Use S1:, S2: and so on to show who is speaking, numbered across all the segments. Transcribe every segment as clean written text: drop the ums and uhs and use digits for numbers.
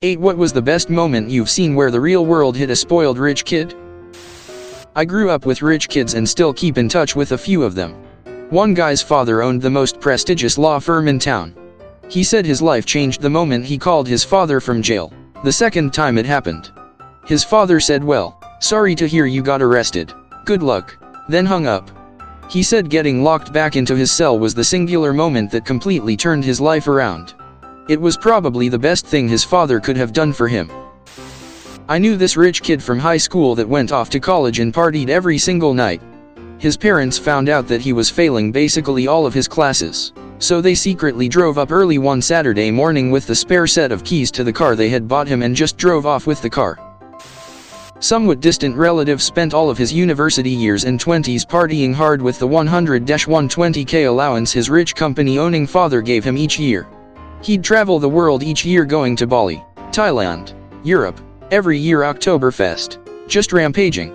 S1: 8. What was the best moment you've seen where the real world hit a spoiled rich kid? I grew up with rich kids and still keep in touch with a few of them. One guy's father owned the most prestigious law firm in town. He said his life changed the moment he called his father from jail, the second time it happened. His father said, "Well, sorry to hear you got arrested. Good luck," then hung up. He said getting locked back into his cell was the singular moment that completely turned his life around. It was probably the best thing his father could have done for him. I knew this rich kid from high school that went off to college and partied every single night. His parents found out that he was failing basically all of his classes, so they secretly drove up early one Saturday morning with the spare set of keys to the car they had bought him and just drove off with the car. Somewhat distant relatives spent all of his university years and 20s partying hard with the 100-120K allowance his rich company-owning father gave him each year. He'd travel the world each year going to Bali, Thailand, Europe, every year Oktoberfest, just rampaging.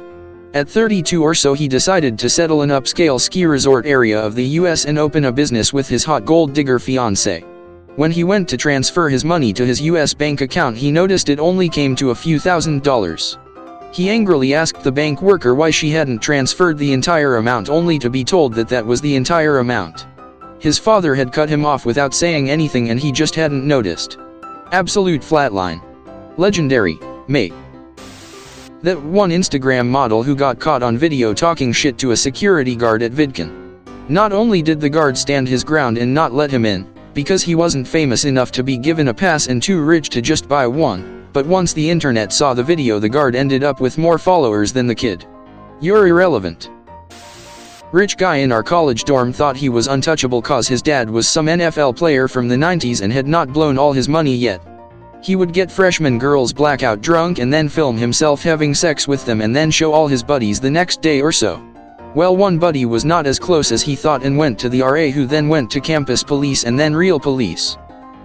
S1: At 32 or so he decided to settle in upscale ski resort area of the US and open a business with his hot gold digger fiancée. When he went to transfer his money to his US bank account he noticed it only came to a few $1,000s. He angrily asked the bank worker why she hadn't transferred the entire amount only to be told that that was the entire amount. His father had cut him off without saying anything and he just hadn't noticed. Absolute flatline. Legendary, mate. That one Instagram model who got caught on video talking shit to a security guard at VidCon. Not only did the guard stand his ground and not let him in, because he wasn't famous enough to be given a pass and too rich to just buy one, but once the internet saw the video the guard ended up with more followers than the kid. You're irrelevant. Rich guy in our college dorm thought he was untouchable cause his dad was some NFL player from the 90s and had not blown all his money yet. He would get freshman girls blackout drunk and then film himself having sex with them and then show all his buddies the next day or so. Well, one buddy was not as close as he thought and went to the RA who then went to campus police and then real police.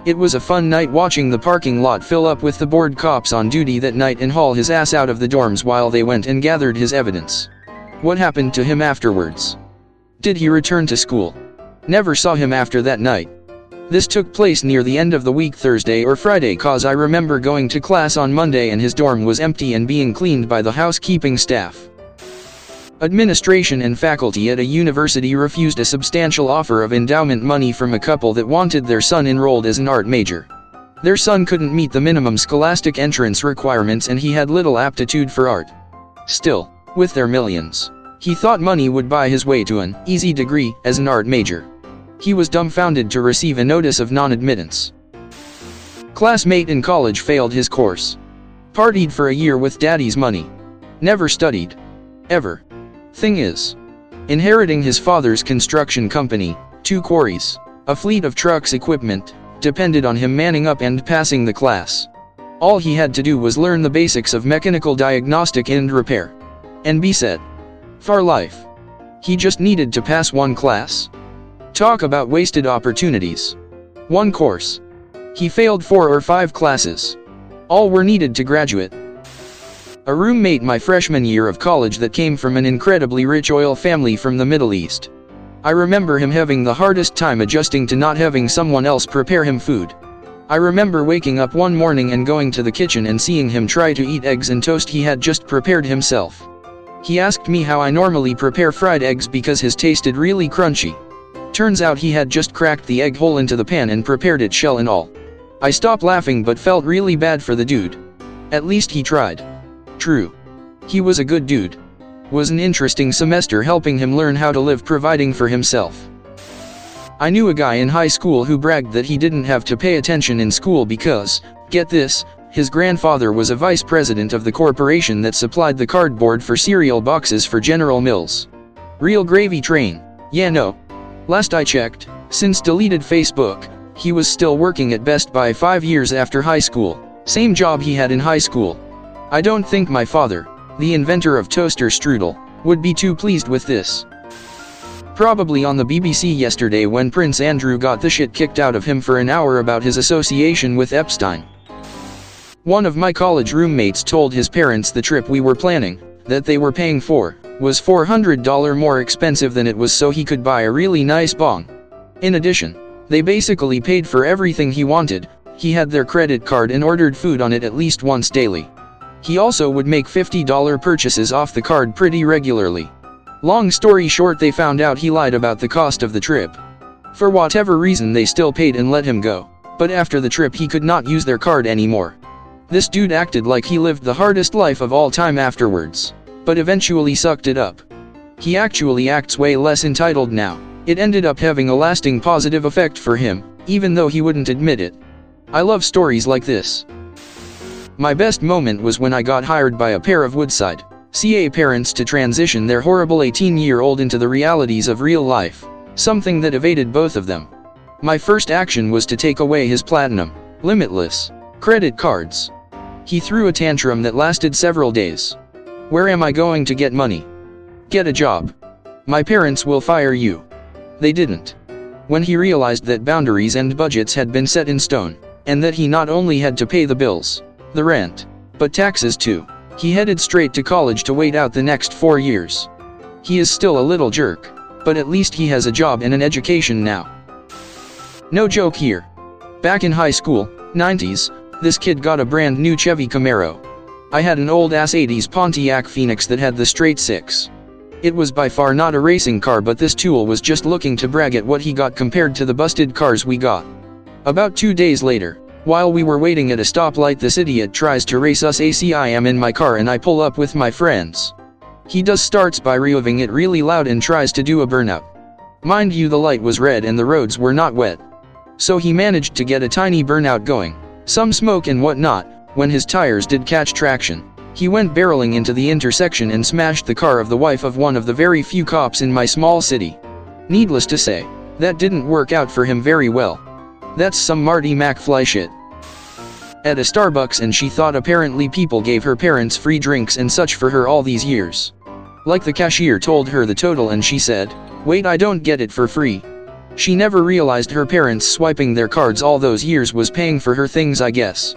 S1: It was a fun night watching the parking lot fill up with the bored cops on duty that night and haul his ass out of the dorms while they went and gathered his evidence. What happened to him afterwards? Did he return to school? Never saw him after that night. This took place near the end of the week, Thursday or Friday, cause I remember going to class on Monday and his dorm was empty and being cleaned by the housekeeping staff. Administration and faculty at a university refused a substantial offer of endowment money from a couple that wanted their son enrolled as an art major. Their son couldn't meet the minimum scholastic entrance requirements and he had little aptitude for art. Still, with their millions, he thought money would buy his way to an easy degree as an art major. He was dumbfounded to receive a notice of non-admittance. Classmate in college failed his course. Partied for a year with daddy's money. Never studied. Ever. Thing is, inheriting his father's construction company, 2 quarries, a fleet of trucks equipment, depended on him manning up and passing the class. All he had to do was learn the basics of mechanical diagnostic and repair. And be set for life. He just needed to pass one class. Talk about wasted opportunities. One course. He failed 4 or 5 classes. All were needed to graduate. A roommate my freshman year of college that came from an incredibly rich oil family from the Middle East. I remember him having the hardest time adjusting to not having someone else prepare him food. I remember waking up one morning and going to the kitchen and seeing him try to eat eggs and toast he had just prepared himself. He asked me how I normally prepare fried eggs because his tasted really crunchy. Turns out he had just cracked the egg hole into the pan and prepared it shell and all. I stopped laughing but felt really bad for the dude. At least he tried. True. He was a good dude. Was an interesting semester helping him learn how to live providing for himself. I knew a guy in high school who bragged that he didn't have to pay attention in school because, get this, his grandfather was a vice president of the corporation that supplied the cardboard for cereal boxes for General Mills. Real gravy train. Yeah, no. Last I checked, since deleted Facebook, he was still working at Best Buy 5 years after high school. Same job he had in high school. I don't think my father, the inventor of toasterstrudel, would be too pleased with this. Probably on the BBC yesterday when Prince Andrew got the shit kicked out of him for an hour about his association with Epstein. One of my college roommates told his parents the trip we were planning, that they were paying for, was $400 more expensive than it was so he could buy a really nice bong. In addition, they basically paid for everything he wanted. He had their credit card and ordered food on it at least once daily. He also would make $50 purchases off the card pretty regularly. Long story short, they found out he lied about the cost of the trip. For whatever reason, they still paid and let him go, but after the trip he could not use their card anymore. This dude acted like he lived the hardest life of all time afterwards, but eventually sucked it up. He actually acts way less entitled now. It ended up having a lasting positive effect for him, even though he wouldn't admit it. I love stories like this. My best moment was when I got hired by a pair of Woodside, CA parents to transition their horrible 18-year-old into the realities of real life, something that evaded both of them. My first action was to take away his Platinum, Limitless credit cards. He threw a tantrum that lasted several days. Where am I going to get money? Get a job. My parents will fire you. They didn't. When he realized that boundaries and budgets had been set in stone, and that he not only had to pay the bills, the rent, but taxes too, he headed straight to college to wait out the next 4 years. He is still a little jerk, but at least he has a job and an education now. No joke here. Back in high school, 90s, this kid got a brand new Chevy Camaro. I had an old ass 80s Pontiac Phoenix that had the straight six. It was by far not a racing car, but this tool was just looking to brag at what he got compared to the busted cars we got. About 2 days later, while we were waiting at a stoplight, this idiot tries to race us. I am in my car and I pull up with my friends. He starts by revving it really loud and tries to do a burnout. Mind you, the light was red and the roads were not wet. So he managed to get a tiny burnout going, some smoke and whatnot. When his tires did catch traction, he went barreling into the intersection and smashed the car of the wife of one of the very few cops in my small city. Needless to say, that didn't work out for him very well. That's some Marty McFly shit. At a Starbucks, and she thought apparently people gave her parents free drinks and such for her all these years. Like the cashier told her the total and she said, "Wait, I don't get it for free." She never realized her parents swiping their cards all those years was paying for her things, I guess.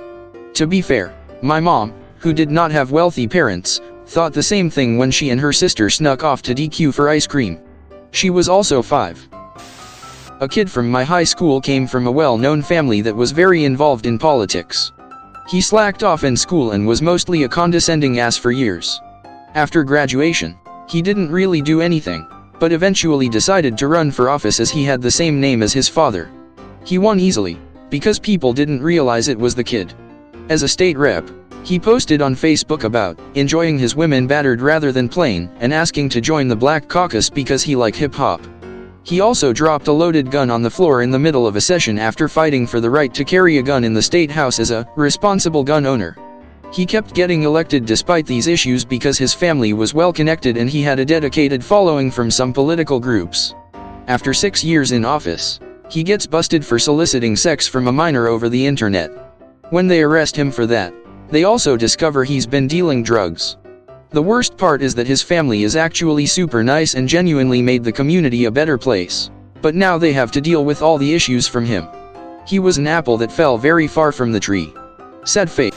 S1: To be fair, my mom, who did not have wealthy parents, thought the same thing when she and her sister snuck off to DQ for ice cream. She was also 5. A kid from my high school came from a well-known family that was very involved in politics. He slacked off in school and was mostly a condescending ass for years. After graduation, he didn't really do anything, but eventually decided to run for office as he had the same name as his father. He won easily, because people didn't realize it was the kid. As a state rep, he posted on Facebook about enjoying his women battered rather than plain, and asking to join the Black Caucus because he liked hip-hop. He also dropped a loaded gun on the floor in the middle of a session after fighting for the right to carry a gun in the state house as a responsible gun owner. He kept getting elected despite these issues because his family was well connected and he had a dedicated following from some political groups. After 6 years in office, he gets busted for soliciting sex from a minor over the internet. When they arrest him for that, they also discover he's been dealing drugs. The worst part is that his family is actually super nice and genuinely made the community a better place. But now they have to deal with all the issues from him. He was an apple that fell very far from the tree. Sad fate.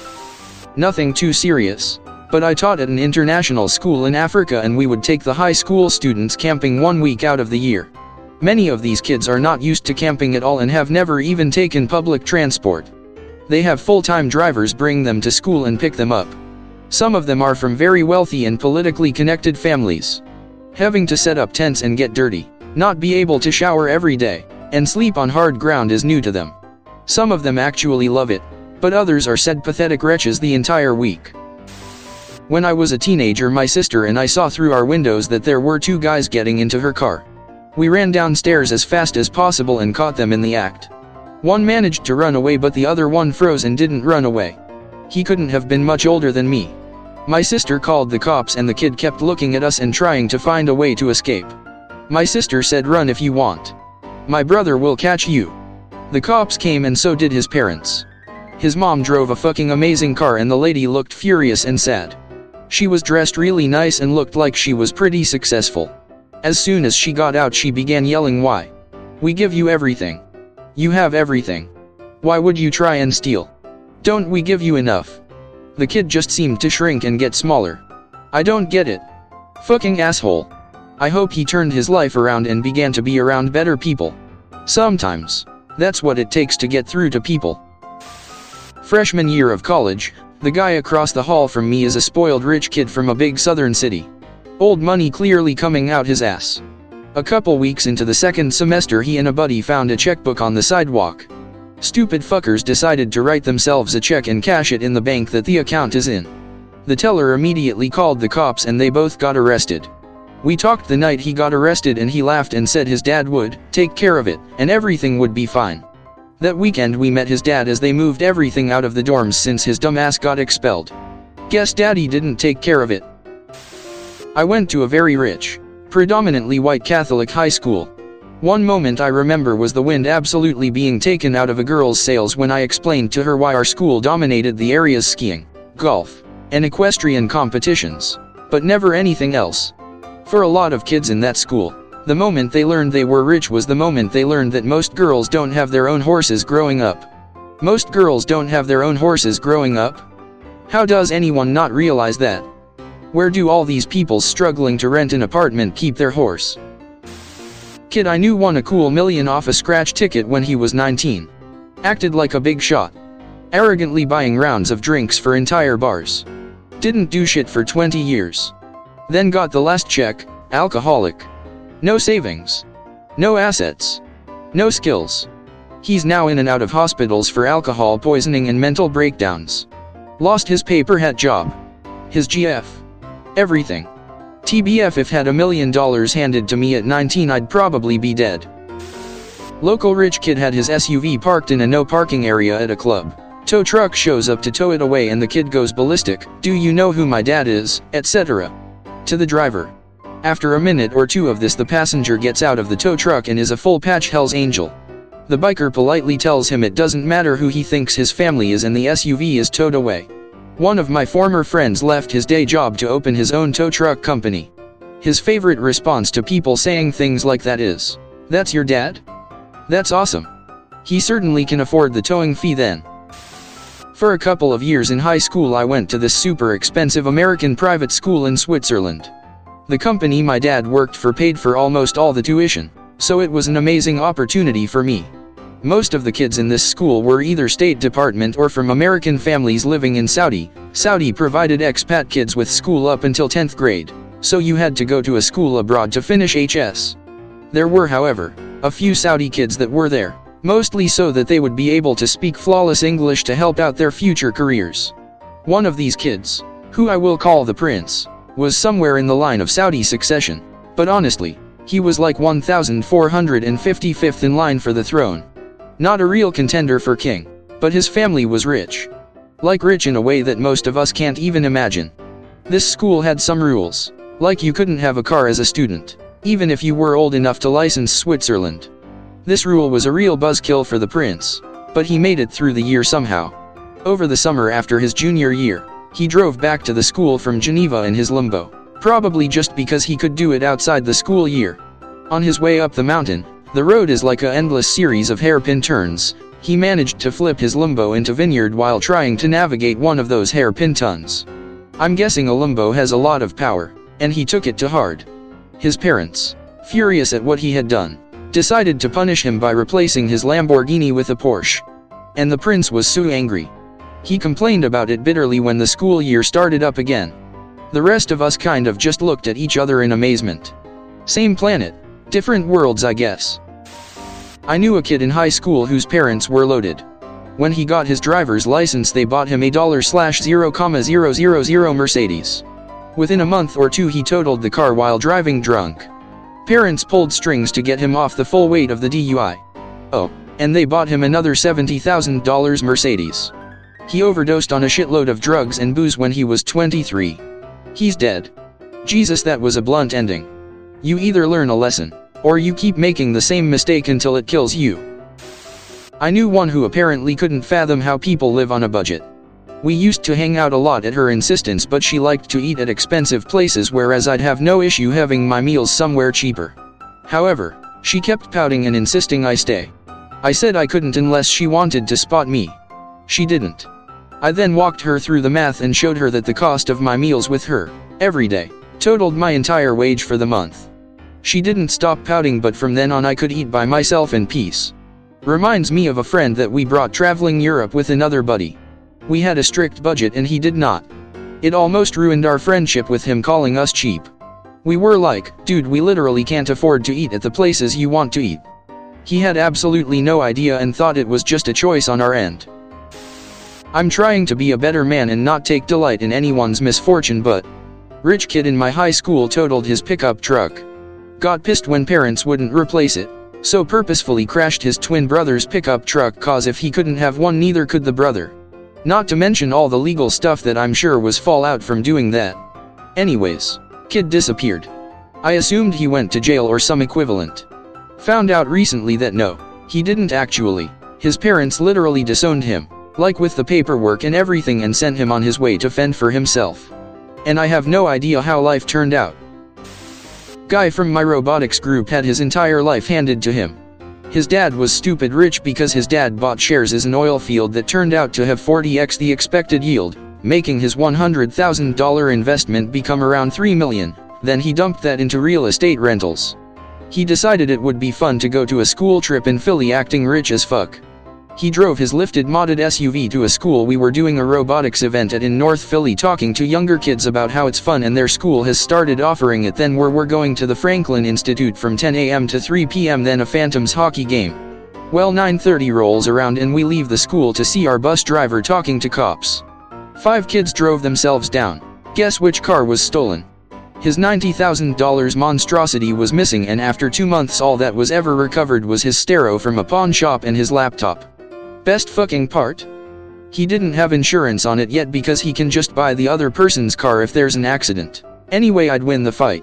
S1: Nothing too serious, but I taught at an international school in Africa and we would take the high school students camping 1 week out of the year. Many of these kids are not used to camping at all and have never even taken public transport. They have full-time drivers bring them to school and pick them up. Some of them are from very wealthy and politically connected families. Having to set up tents and get dirty, not be able to shower every day, and sleep on hard ground is new to them. Some of them actually love it, but others are said pathetic wretches the entire week. When I was a teenager, my sister and I saw through our windows that there were 2 guys getting into her car. We ran downstairs as fast as possible and caught them in the act. One managed to run away, but the other one froze and didn't run away. He couldn't have been much older than me. My sister called the cops and the kid kept looking at us and trying to find a way to escape. My sister said, "Run if you want. My brother will catch you." The cops came and so did his parents. His mom drove a fucking amazing car and the lady looked furious and sad. She was dressed really nice and looked like she was pretty successful. As soon as she got out, she began yelling, "Why? We give you everything. You have everything. Why would you try and steal? Don't we give you enough?" The kid just seemed to shrink and get smaller. I don't get it. Fucking asshole. I hope he turned his life around and began to be around better people. Sometimes, that's what it takes to get through to people. Freshman year of college, the guy across the hall from me is a spoiled rich kid from a big southern city. Old money clearly coming out his ass. A couple weeks into the second semester, he and a buddy found a checkbook on the sidewalk. Stupid fuckers decided to write themselves a check and cash it in the bank that the account is in. The teller immediately called the cops and they both got arrested. We talked the night he got arrested and he laughed and said his dad would take care of it and everything would be fine. That weekend we met his dad as they moved everything out of the dorms since his dumbass got expelled. Guess daddy didn't take care of it. I went to a very rich, predominantly white Catholic high school. One moment I remember was the wind absolutely being taken out of a girl's sails when I explained to her why our school dominated the area's skiing, golf, and equestrian competitions, but never anything else. For a lot of kids in that school, the moment they learned they were rich was the moment they learned that most girls don't have their own horses growing up. Most girls don't have their own horses growing up? How does anyone not realize that? Where do all these people struggling to rent an apartment keep their horse? Kid I knew won a cool million off a scratch ticket when he was 19. Acted like a big shot. Arrogantly buying rounds of drinks for entire bars. Didn't do shit for 20 years. Then got the last check, alcoholic. No savings. No assets. No skills. He's now in and out of hospitals for alcohol poisoning and mental breakdowns. Lost his paper hat job. His GF. Everything. TBF, if had $1 million handed to me at 19 I'd probably be dead. Local rich kid had his SUV parked in a no parking area at a club. Tow truck shows up to tow it away and the kid goes ballistic. Do you know who my dad is, etc. To the driver. After a minute or two of this, the passenger gets out of the tow truck and is a full patch Hell's Angel. The biker politely tells him it doesn't matter who he thinks his family is and the SUV is towed away. One of my former friends left his day job to open his own tow truck company. His favorite response to people saying things like that is, "That's your dad? That's awesome. He certainly can afford the towing fee then." For a couple of years in high school I went to this super expensive American private school in Switzerland. The company my dad worked for paid for almost all the tuition, so it was an amazing opportunity for me. Most of the kids in this school were either State Department or from American families living in Saudi. Saudi provided expat kids with school up until 10th grade, so you had to go to a school abroad to finish HS. There were, however, a few Saudi kids that were there, mostly so that they would be able to speak flawless English to help out their future careers. One of these kids, who I will call the prince, was somewhere in the line of Saudi succession, but honestly, he was like 1455th in line for the throne. Not a real contender for king, but his family was rich. Like rich in a way that most of us can't even imagine. This school had some rules, like you couldn't have a car as a student, even if you were old enough to license Switzerland. This rule was a real buzzkill for the prince, but he made it through the year somehow. Over the summer after his junior year, he drove back to the school from Geneva in his Lambo, probably just because he could do it outside the school year. On his way up the mountain, the road is like an endless series of hairpin turns. He managed to flip his Lambo into vineyard while trying to navigate one of those hairpin turns. I'm guessing a Lambo has a lot of power, and he took it to heart. His parents, furious at what he had done, decided to punish him by replacing his Lamborghini with a Porsche. And the prince was so angry. He complained about it bitterly when the school year started up again. The rest of us kind of just looked at each other in amazement. Same planet, different worlds, I guess. I knew a kid in high school whose parents were loaded. When he got his driver's license they bought him a $0,000 Mercedes. Within a month or two he totaled the car while driving drunk. Parents pulled strings to get him off the full weight of the DUI. Oh, and they bought him another $70,000 Mercedes. He overdosed on a shitload of drugs and booze when he was 23. He's dead. Jesus, that was a blunt ending. You either learn a lesson, or you keep making the same mistake until it kills you. I knew one who apparently couldn't fathom how people live on a budget. We used to hang out a lot at her insistence, but she liked to eat at expensive places, whereas I'd have no issue having my meals somewhere cheaper. However, she kept pouting and insisting I stay. I said I couldn't unless she wanted to spot me. She didn't. I then walked her through the math and showed her that the cost of my meals with her, every day, totaled my entire wage for the month. She didn't stop pouting, but from then on I could eat by myself in peace. Reminds me of a friend that we brought traveling Europe with another buddy. We had a strict budget and he did not. It almost ruined our friendship with him calling us cheap. We were like, dude, we literally can't afford to eat at the places you want to eat. He had absolutely no idea and thought it was just a choice on our end. I'm trying to be a better man and not take delight in anyone's misfortune, but rich kid in my high school totaled his pickup truck. Got pissed when parents wouldn't replace it, so purposefully crashed his twin brother's pickup truck cause if he couldn't have one neither could the brother. Not to mention all the legal stuff that I'm sure was fallout from doing that. Anyways, kid disappeared. I assumed he went to jail or some equivalent. Found out recently that no, he didn't actually. His parents literally disowned him, like with the paperwork and everything, and sent him on his way to fend for himself. And I have no idea how life turned out. Guy from my robotics group had his entire life handed to him. His dad was stupid rich because his dad bought shares in an oil field that turned out to have 40x the expected yield, making his $100,000 investment become around $3 million. Then he dumped that into real estate rentals. He decided it would be fun to go to a school trip in Philly acting rich as fuck. He drove his lifted modded SUV to a school we were doing a robotics event at in North Philly, talking to younger kids about how it's fun and their school has started offering it. Then we're going to the Franklin Institute from 10 a.m. to 3 p.m. then a Phantoms hockey game. Well, 9:30 rolls around and we leave the school to see our bus driver talking to cops. 5 kids drove themselves down. Guess which car was stolen? His $90,000 monstrosity was missing, and after 2 months all that was ever recovered was his stereo from a pawn shop and his laptop. Best fucking part? He didn't have insurance on it yet because he can just buy the other person's car if there's an accident. Anyway, I'd win the fight.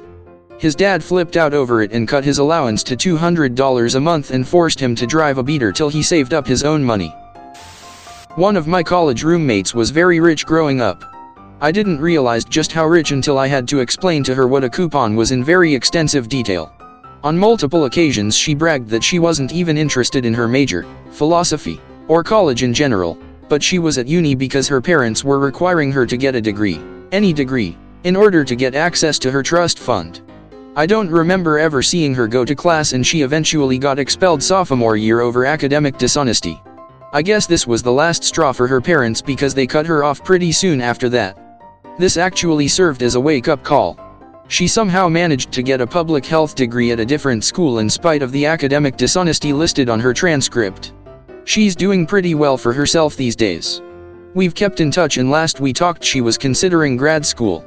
S1: His dad flipped out over it and cut his allowance to $200 a month and forced him to drive a beater till he saved up his own money. One of my college roommates was very rich growing up. I didn't realize just how rich until I had to explain to her what a coupon was in very extensive detail. On multiple occasions she bragged that she wasn't even interested in her major, philosophy, or college in general, but she was at uni because her parents were requiring her to get a degree, any degree, in order to get access to her trust fund. I don't remember ever seeing her go to class, and she eventually got expelled sophomore year over academic dishonesty. I guess this was the last straw for her parents because they cut her off pretty soon after that. This actually served as a wake-up call. She somehow managed to get a public health degree at a different school in spite of the academic dishonesty listed on her transcript. She's doing pretty well for herself these days. We've kept in touch, and last we talked she was considering grad school.